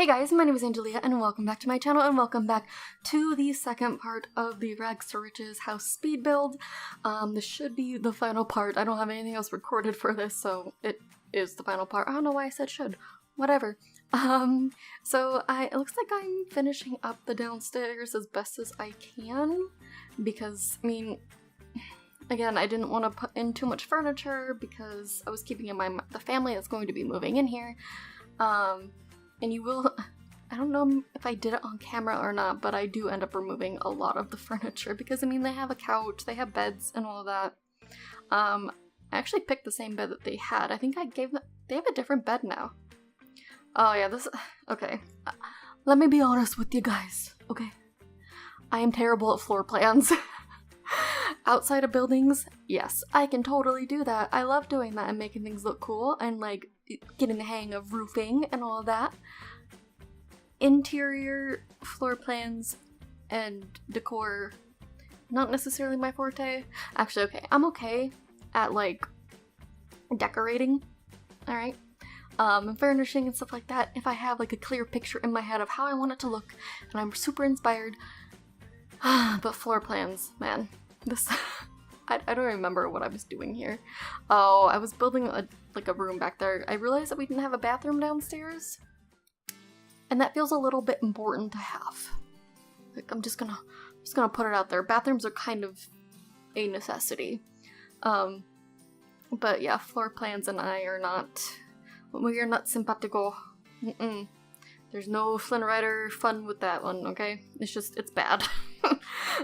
Hey guys, my name is Angelia and welcome back to my channel and welcome back to the second part of the Rags to Riches house speed build. This should be the final part. I don't have anything else recorded for this, so it is the final part. I don't know why I said should. Whatever. It looks like I'm finishing up the downstairs as best as I can because, I mean, again, I didn't want to put in too much furniture because I was keeping in mind the family that's going to be moving in here. And you will, I don't know if I did it on camera or not, but I do end up removing a lot of the furniture because, I mean, they have a couch, they have beds and all of that. I actually picked the same bed that they had. I think I gave them, they have a different bed now. Oh yeah, okay. Let me be honest with you guys, okay? I am terrible at floor plans. Outside of buildings, yes, I can totally do that. I love doing that and making things look cool and like getting the hang of roofing and all of that. Interior floor plans and decor, not necessarily my forte. Actually, okay, I'm okay at like decorating, alright? And furnishing and stuff like that if I have like a clear picture in my head of how I want it to look and I'm super inspired. But floor plans, man. I don't remember what I was doing here. Oh, I was building a room back there. I realized that we didn't have a bathroom downstairs. And that feels a little bit important to have. Like, I'm just gonna put it out there. Bathrooms are kind of a necessity. But yeah, floor plans and I are not, we are not simpatico. There's no Flynn Rider fun with that one, okay? It's bad.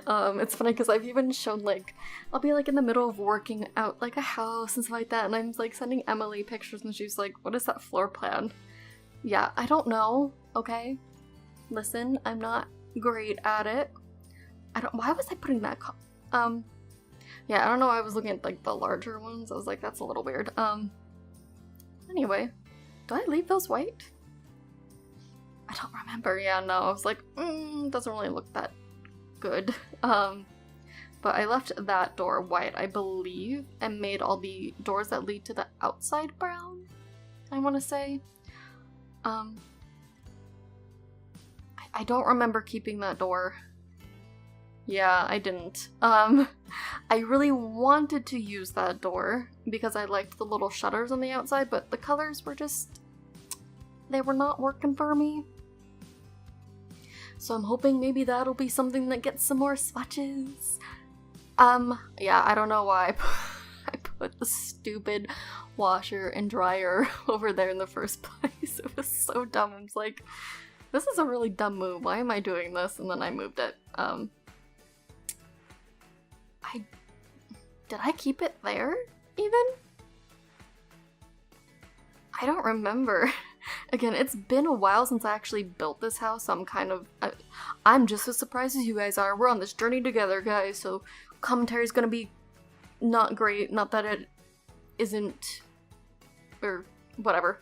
It's funny because I've even shown, like, I'll be, like, in the middle of working out, like, a house and stuff like that, and I'm, like, sending Emily pictures, and she's like, what is that floor plan? Yeah, I don't know, okay? Listen, I'm not great at it. Why was I putting that yeah, I don't know why I was looking at, like, the larger ones. I was like, that's a little weird. Anyway, do I leave those white? I don't remember. Yeah, no, I was like, doesn't really look that good. But I left that door white, I believe, and made all the doors that lead to the outside brown, I want to say. I don't remember keeping that door. Yeah, I didn't. I really wanted to use that door because I liked the little shutters on the outside, but the colors were just, they were not working for me. So I'm hoping maybe that'll be something that gets some more swatches. Yeah, I don't know why I put the stupid washer and dryer over there in the first place. It was so dumb. I was like, this is a really dumb move. Why am I doing this? And then I moved it. Did I keep it there, even? I don't remember. Again, it's been a while since I actually built this house, so I'm just as surprised as you guys are. We're on this journey together, guys, so commentary's gonna be not great. Not that it isn't, or whatever.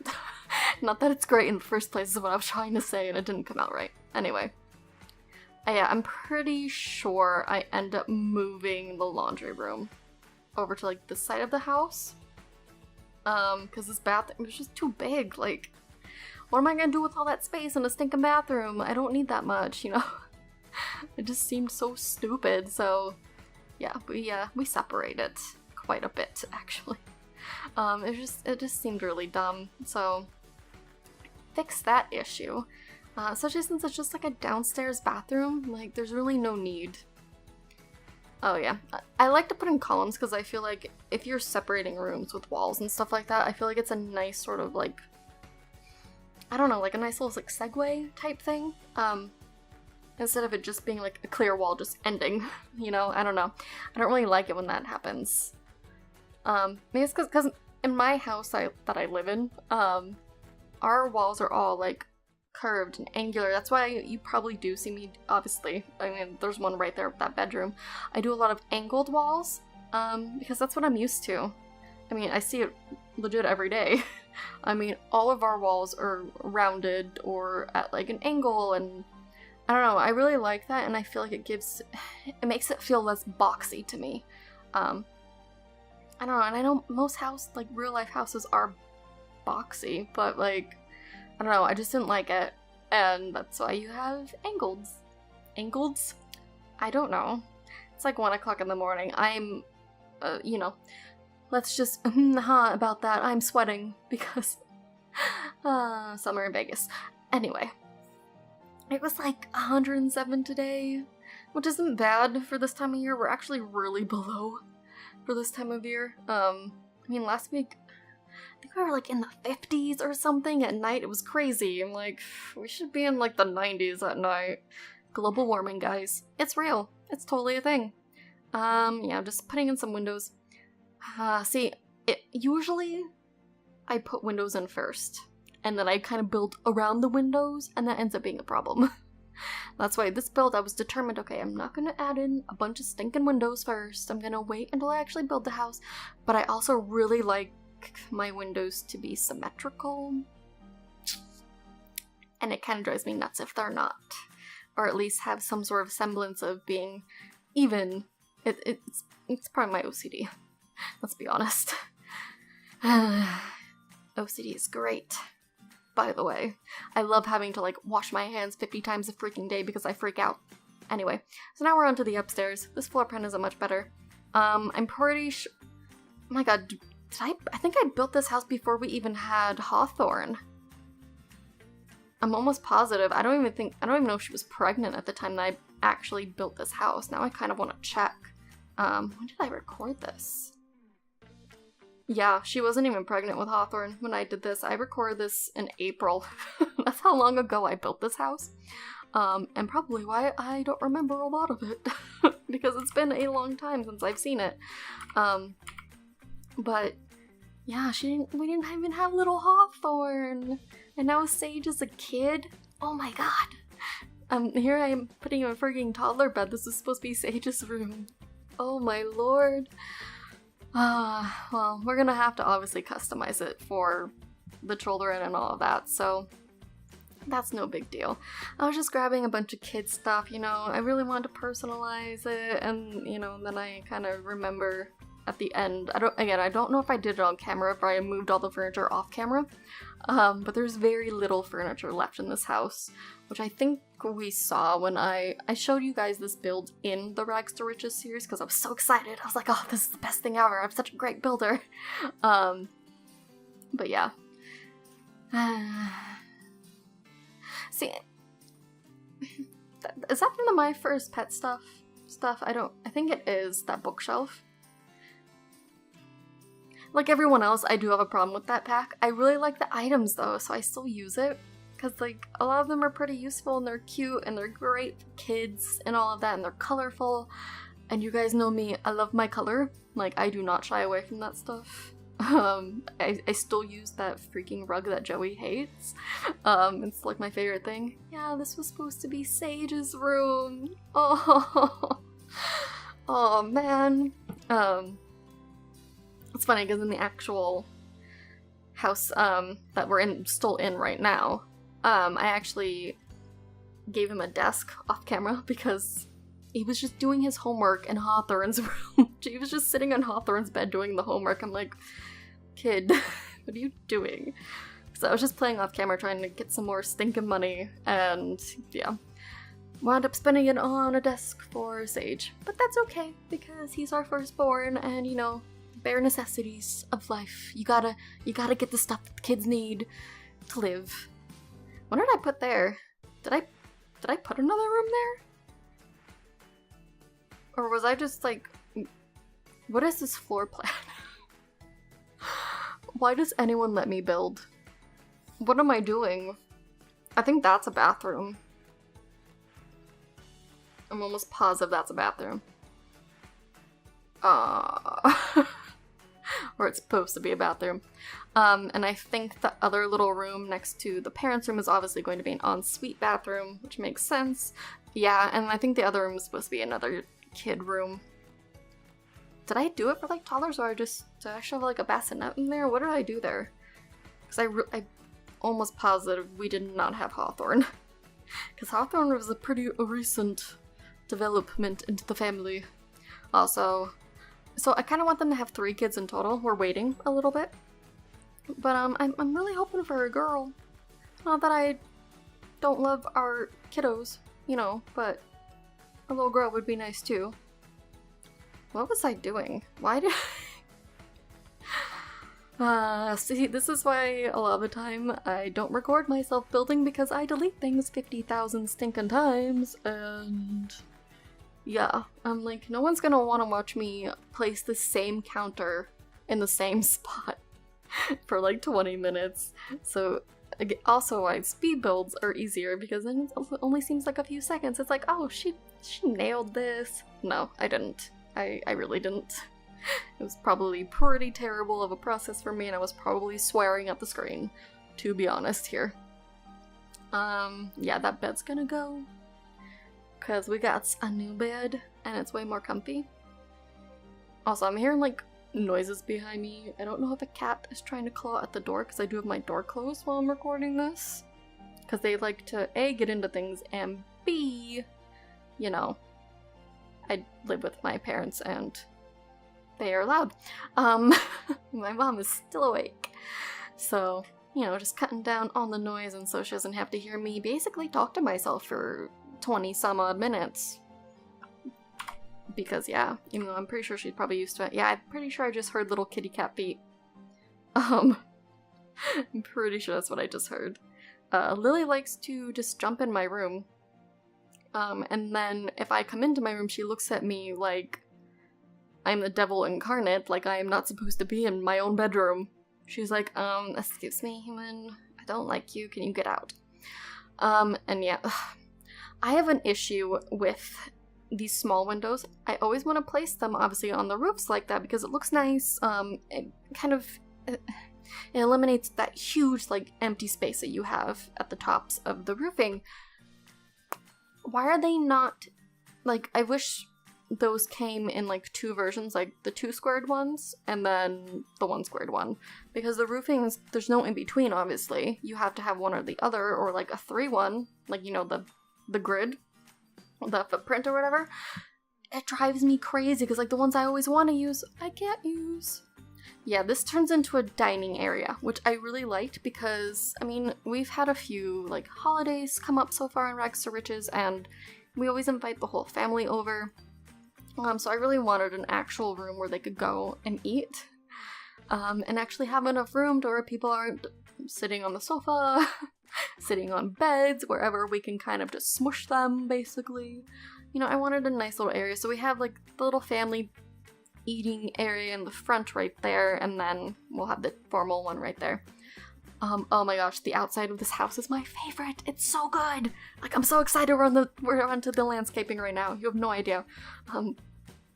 Not that it's great in the first place is what I was trying to say, and it didn't come out right. Anyway. Yeah, I'm pretty sure I end up moving the laundry room over to, like, the side of the house. Because this bathroom is just too big, like, what am I gonna do with all that space in a stinking bathroom? I don't need that much, you know? It just seemed so stupid, so yeah, we separated quite a bit, actually. It just seemed really dumb, so fix that issue. Especially since it's just like a downstairs bathroom, like, there's really no need. Oh yeah, I like to put in columns because I feel like if you're separating rooms with walls and stuff like that, I feel like it's a nice sort of like, I don't know, like a nice little like segue type thing. Instead of it just being like a clear wall just ending, you know, I don't know. I don't really like it when that happens. Maybe it's because in my house that I live in, our walls are all like curved and angular. That's why you probably do see me, obviously. I mean, there's one right there with that bedroom. I do a lot of angled walls, because that's what I'm used to. I mean, I see it legit every day. I mean, all of our walls are rounded or at like an angle, and I don't know, I really like that, and I feel like it makes it feel less boxy to me. I don't know, and I know most real life houses are boxy, but like, I don't know, I just didn't like it And that's why you have angles. Angles? I don't know. It's like 1 o'clock in the morning. I'm, you know, let's just about that. I'm sweating because summer in Vegas. Anyway, it was like 107 today, which isn't bad for this time of year. We're actually really below for this time of year. I mean, last week, I think we were like in the 50s or something at night. It was crazy. I'm like, we should be in like the 90s at night. Global warming, guys. It's real. It's totally a thing. Yeah, just putting in some windows. See, usually I put windows in first, and then I kind of build around the windows, and that ends up being a problem. That's why this build, I was determined, okay, I'm not gonna add in a bunch of stinking windows first. I'm gonna wait until I actually build the house. But I also really like my windows to be symmetrical. And it kind of drives me nuts if they're not. Or at least have some sort of semblance of being even. It's probably my OCD. Let's be honest. OCD is great. By the way, I love having to like wash my hands 50 times a freaking day because I freak out. Anyway, so now we're on to the upstairs. This floor plan isn't much better. I'm pretty sure. Oh my god, I think I built this house before we even had Hawthorne. I'm almost positive. I don't even know if she was pregnant at the time that I actually built this house. Now I kind of want to check. When did I record this? Yeah, she wasn't even pregnant with Hawthorne when I did this. I recorded this in April. That's how long ago I built this house. And probably why I don't remember a lot of it. Because it's been a long time since I've seen it. But yeah, we didn't even have little Hawthorne. And now Sage is a kid. Oh my god. Here I am putting him in a freaking toddler bed. This is supposed to be Sage's room. Oh my lord. Well, we're gonna have to obviously customize it for the children and all of that, so that's no big deal. I was just grabbing a bunch of kid stuff, you know, I really wanted to personalize it, and, you know, then I kind of remember at the end, I don't know if I did it on camera, if I moved all the furniture off camera, but there's very little furniture left in this house, which I think we saw when I showed you guys this build in the Rags to Riches series, because I was so excited. I was like, oh, this is the best thing ever. I'm such a great builder. But yeah. See, is that from the My First Pet stuff? I think it is, that bookshelf. Like everyone else, I do have a problem with that pack. I really like the items though, so I still use it. Because, like, a lot of them are pretty useful and they're cute and they're great for kids and all of that and they're colorful. And you guys know me, I love my color. Like, I do not shy away from that stuff. I still use that freaking rug that Joey hates. It's like my favorite thing. Yeah, this was supposed to be Sage's room. Oh, oh man. It's funny because in the actual house that we're still in right now, I actually gave him a desk off camera because he was just doing his homework in Hawthorne's room. He was just sitting on Hawthorne's bed doing the homework. I'm like, kid, what are you doing? So I was just playing off camera trying to get some more stinking money, and yeah. Wound up spending it on a desk for Sage. But that's okay, because he's our firstborn, and you know, bare necessities of life. You gotta get the stuff that the kids need to live. What did I put there? Did I put another room there? Or was I just like, what is this floor plan? Why does anyone let me build? What am I doing? I think that's a bathroom. I'm almost positive that's a bathroom. Or it's supposed to be a bathroom. And I think the other little room next to the parents' room is obviously going to be an ensuite bathroom, which makes sense. Yeah, and I think the other room is supposed to be another kid room. Did I do it for like toddlers, or did I shove like a bassinet in there? What did I do there? Because I almost positive we did not have Hawthorne. Because Hawthorne was a pretty recent development into the family. Also, so I kind of want them to have 3 kids in total. We're waiting a little bit. But I'm really hoping for a girl. Not that I don't love our kiddos, you know, but a little girl would be nice too. What was I doing? Why did see, this is why a lot of the time I don't record myself building, because I delete things 50,000 stinking times, and yeah, I'm like, no one's gonna want to watch me place the same counter in the same spot for like 20 minutes. So also why speed builds are easier, because then it only seems like a few seconds. It's like, oh, she nailed this. No, I didn't. I really didn't. It was probably pretty terrible of a process for me, and I was probably swearing at the screen, to be honest here. Yeah, that bed's gonna go, because we got a new bed, and it's way more comfy. Also, I'm hearing, like, noises behind me. I don't know if a cat is trying to claw at the door, because I do have my door closed while I'm recording this. Because they like to, A, get into things, and B, you know, I live with my parents, and they are loud. My mom is still awake. So, you know, just cutting down on the noise, and so she doesn't have to hear me basically talk to myself for 20 some odd minutes. Because, yeah, even though I'm pretty sure she's probably used to it. Yeah, I'm pretty sure I just heard little kitty cat feet. I'm pretty sure that's what I just heard. Lily likes to just jump in my room. And then if I come into my room, she looks at me like I'm the devil incarnate, like I am not supposed to be in my own bedroom. She's like, excuse me, human, I don't like you, can you get out? And yeah, I have an issue with these small windows. I always want to place them, obviously, on the roofs like that, because it looks nice. It kind of, it eliminates that huge, like, empty space that you have at the tops of the roofing. Why are they not, like, I wish those came in, like, two versions, like the 2 squared ones and then the 1 squared one, because the roofings, there's no in between, obviously. You have to have one or the other, or like a 3-1, like, you know, the grid, the footprint or whatever. It drives me crazy, because like the ones I always want to use, I can't use. Yeah, this turns into a dining area, which I really liked, because, I mean, we've had a few, like, holidays come up so far in Rags to Riches, and we always invite the whole family over. So I really wanted an actual room where they could go and eat, and actually have enough room to where people aren't sitting on the sofa, sitting on beds, wherever we can kind of just smush them, basically. You know, I wanted a nice little area, so we have, like, the little family eating area in the front right there, and then we'll have the formal one right there. Oh my gosh, the outside of this house is my favorite. It's so good. Like, I'm so excited we're onto the landscaping right now. You have no idea.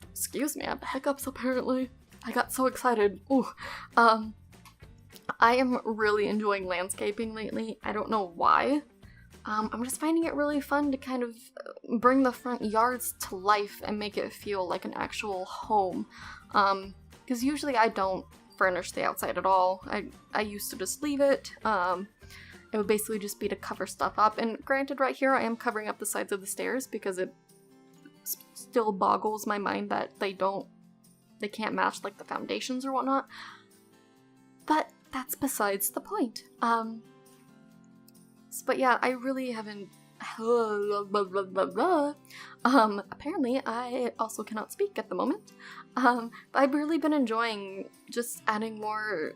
Excuse me, I have hiccups apparently. I got so excited. Ooh. I am really enjoying landscaping lately. I don't know why. I'm just finding it really fun to kind of bring the front yards to life and make it feel like an actual home. Because usually I don't furnish the outside at all. I used to just leave it. It would basically just be to cover stuff up. And granted, right here I am covering up the sides of the stairs, because it still boggles my mind that they can't match, like, the foundations or whatnot. But that's besides the point. But yeah, I really haven't. Apparently I also cannot speak at the moment. But I've really been enjoying just adding more.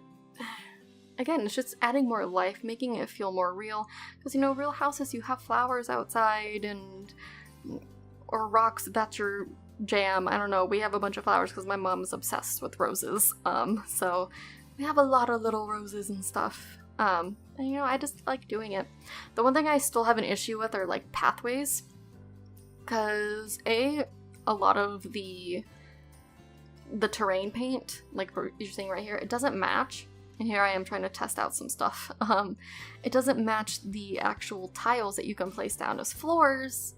Again, it's just adding more life, making it feel more real. Because, you know, real houses, you have flowers outside or rocks, that's your jam. I don't know, we have a bunch of flowers because my mom is obsessed with roses. So we have a lot of little roses and stuff. And, you know, I just like doing it. The one thing I still have an issue with are, like, pathways. Because, A, a lot of the terrain paint, like you're seeing right here, it doesn't match. And here I am trying to test out some stuff. It doesn't match the actual tiles that you can place down as floors,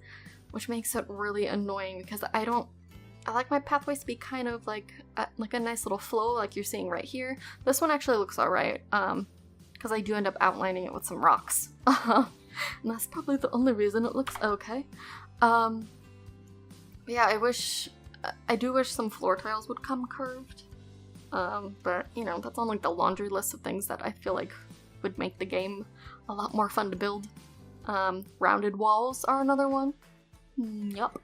which makes it really annoying, because I like my pathways to be kind of like a nice little flow, like you're seeing right here. This one actually looks alright, because I do end up outlining it with some rocks. And that's probably the only reason it looks okay. Yeah, I do wish some floor tiles would come curved. But, you know, that's on, like, the laundry list of things that I feel like would make the game a lot more fun to build. Rounded walls are another one. Yup.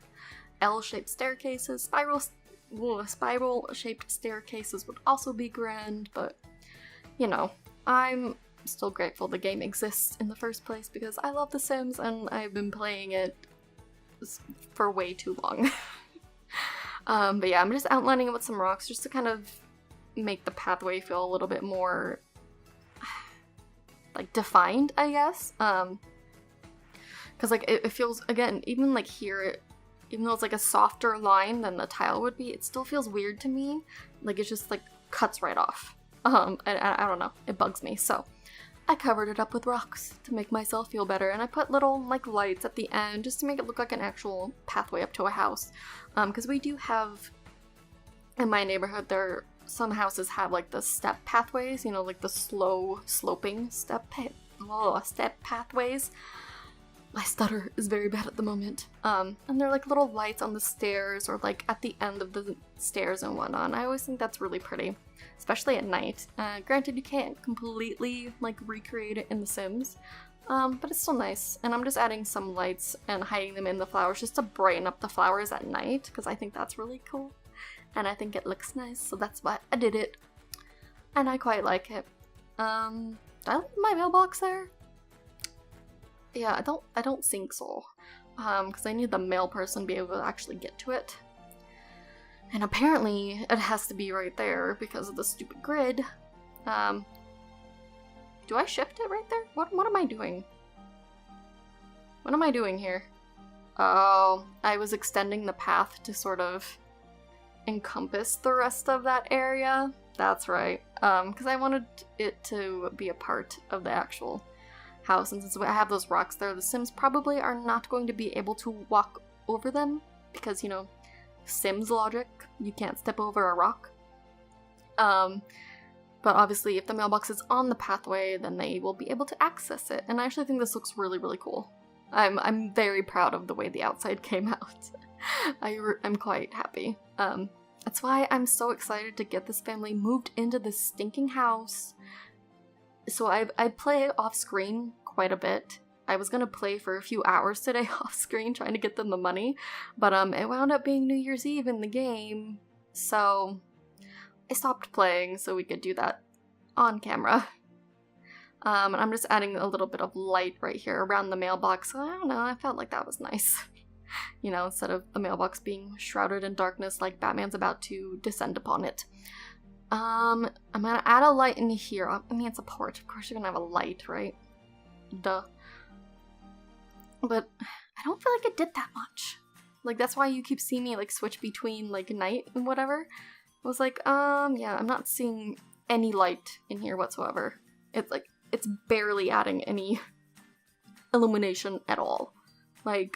L-shaped staircases, spiral-shaped staircases would also be grand, but, you know, I'm still grateful the game exists in the first place because I love The Sims and I've been playing it for way too long. But yeah, I'm just outlining it with some rocks just to kind of make the pathway feel a little bit more, like, defined, I guess. Because, like, it feels, again, even, like, here, even though it's, like, a softer line than the tile would be, it still feels weird to me. Like, it just, like, cuts right off. And I don't know, it bugs me, so I covered it up with rocks to make myself feel better, and I put little, like, lights at the end just to make it look like an actual pathway up to a house. Because we do have, in my neighborhood, some houses have, like, the step pathways, you know, like the slow sloping step pathways. My stutter is very bad at the moment. And they're like little lights on the stairs or like at the end of the stairs and whatnot. And I always think that's really pretty, especially at night. Granted, you can't completely like recreate it in The Sims, but it's still nice. And I'm just adding some lights and hiding them in the flowers just to brighten up the flowers at night because I think that's really cool. And I think it looks nice, so that's why I did it. And I quite like it. Did I leave my mailbox there? Yeah, I don't think so. Because I need the mail person to be able to actually get to it. And apparently it has to be right there because of the stupid grid. Do I shift it right there? What am I doing? What am I doing here? Oh, I was extending the path to sort of encompass the rest of that area. That's right. Because I wanted it to be a part of the actual house, and since I have those rocks there, the Sims probably are not going to be able to walk over them because, you know, Sims logic, you can't step over a rock. But obviously if the mailbox is on the pathway, then they will be able to access it, and I actually think this looks really, really cool. I'm very proud of the way the outside came out. I'm quite happy. That's why I'm so excited to get this family moved into this stinking house. So I play off screen quite a bit. I was gonna play for a few hours today off screen trying to get them the money, but it wound up being New Year's Eve in the game, so I stopped playing so we could do that on camera. And I'm just adding a little bit of light right here around the mailbox. So I don't know, I felt like that was nice. You know, instead of the mailbox being shrouded in darkness like Batman's about to descend upon it. I'm gonna add a light in here. I mean, it's a porch. Of course you're gonna have a light, right? Duh. But I don't feel like it did that much. Like, that's why you keep seeing me, like, switch between, like, night and whatever. I was like, yeah, I'm not seeing any light in here whatsoever. It's, like, it's barely adding any illumination at all. Like,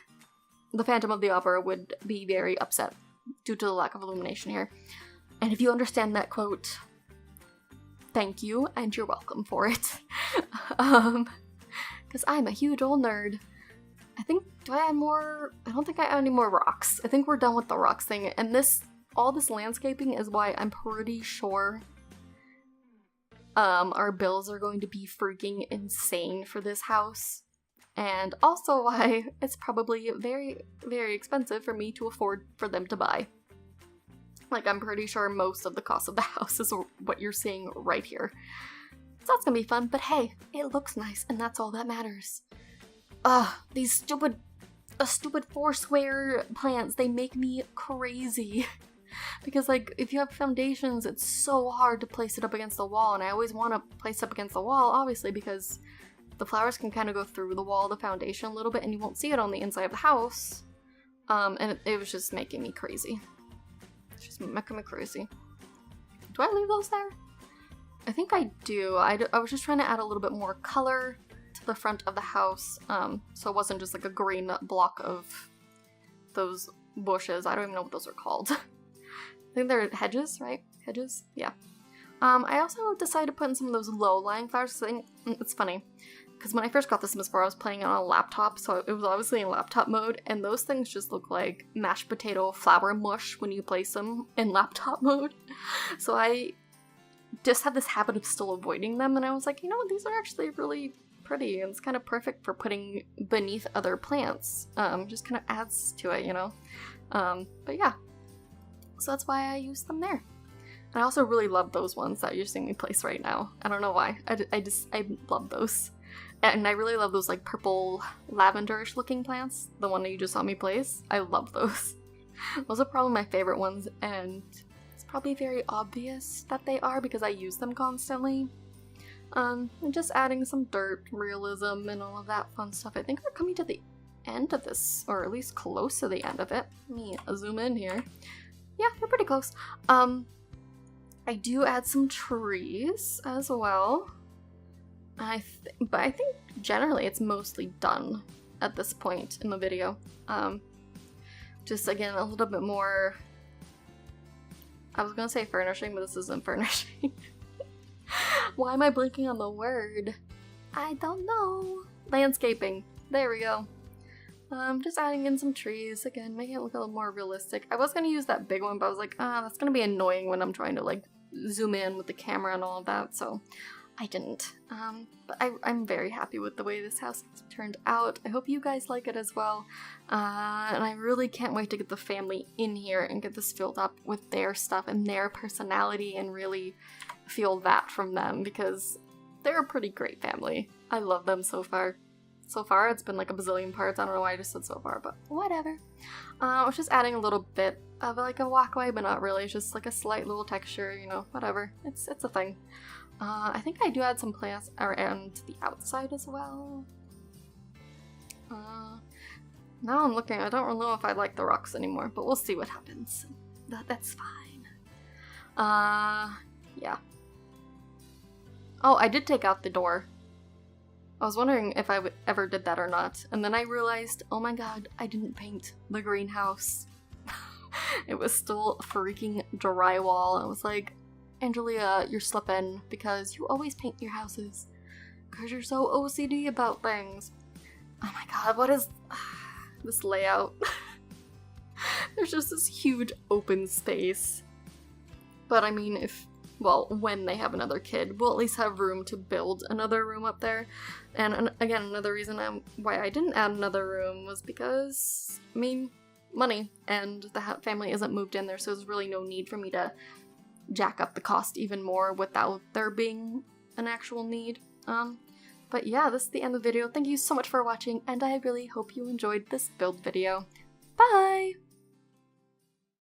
the Phantom of the Opera would be very upset due to the lack of illumination here. And if you understand that quote, thank you, and you're welcome for it. Because I'm a huge old nerd. I think, do I add more? I don't think I add any more rocks. I think we're done with the rocks thing. And all this landscaping is why I'm pretty sure our bills are going to be freaking insane for this house. And also why it's probably very, very expensive for me to afford for them to buy. Like, I'm pretty sure most of the cost of the house is what you're seeing right here. So that's gonna be fun, but hey, it looks nice, and that's all that matters. These stupid four-square plants, they make me crazy. Because, like, if you have foundations, it's so hard to place it up against the wall, and I always want to place it up against the wall, obviously, because the flowers can kind of go through the wall of the foundation a little bit, and you won't see it on the inside of the house. And it was just making me crazy. It's just making me crazy. Do I leave those there? I think I do. I was just trying to add a little bit more color to the front of the house, so it wasn't just like a green block of those bushes. I don't even know what those are called. I think they're hedges, right? Hedges? Yeah. I also decided to put in some of those low-lying flowers. So it's funny, because when I first got this Sims 4, I was playing it on a laptop, so it was obviously in laptop mode, and those things just look like mashed potato flour mush when you place them in laptop mode. So I just had this habit of still avoiding them, and I was like, you know what, these are actually really pretty, and it's kind of perfect for putting beneath other plants. Just kind of adds to it, you know? But yeah, so that's why I use them there. And I also really love those ones that you're seeing me place right now. I don't know why. I love those. And I really love those like purple lavenderish looking plants. The one that you just saw me place. I love those. Those are probably my favorite ones, and it's probably very obvious that they are because I use them constantly. And just adding some dirt, realism, and all of that fun stuff. I think we're coming to the end of this, or at least close to the end of it. Let me zoom in here. Yeah, we're pretty close. I do add some trees as well. But I think generally it's mostly done at this point in the video. Just again, a little bit more, I was gonna say furnishing, but this isn't furnishing. Why am I blanking on the word? I don't know. Landscaping. There we go. Just adding in some trees, again, making it look a little more realistic. I was gonna use that big one, but I was like, that's gonna be annoying when I'm trying to like zoom in with the camera and all of that, so I didn't. But I'm very happy with the way this house turned out. I hope you guys like it as well. And I really can't wait to get the family in here and get this filled up with their stuff and their personality and really feel that from them, because they're a pretty great family. I love them so far. So far, it's been like a bazillion parts. I don't know why I just said so far, but whatever. I was just adding a little bit of like a walkway, but not really. It's just like a slight little texture, you know, whatever. It's a thing. I think I do add some plants around the outside as well. Now I'm looking, I don't really know if I like the rocks anymore, but we'll see what happens. That's fine. Yeah. Oh, I did take out the door. I was wondering if I ever did that or not, and then I realized, oh my god, I didn't paint the greenhouse. It was still freaking drywall. I was like, Angelia, you're slipping, because you always paint your houses, because you're so OCD about things. Oh my god, what is this layout? There's just this huge open space. But I mean, when they have another kid, we'll at least have room to build another room up there. And again, another reason why I didn't add another room was because, I mean, money, and the family isn't moved in there, so there's really no need for me to jack up the cost even more without there being an actual need. But yeah, this is the end of the video. Thank you so much for watching, and I really hope you enjoyed this build video. Bye!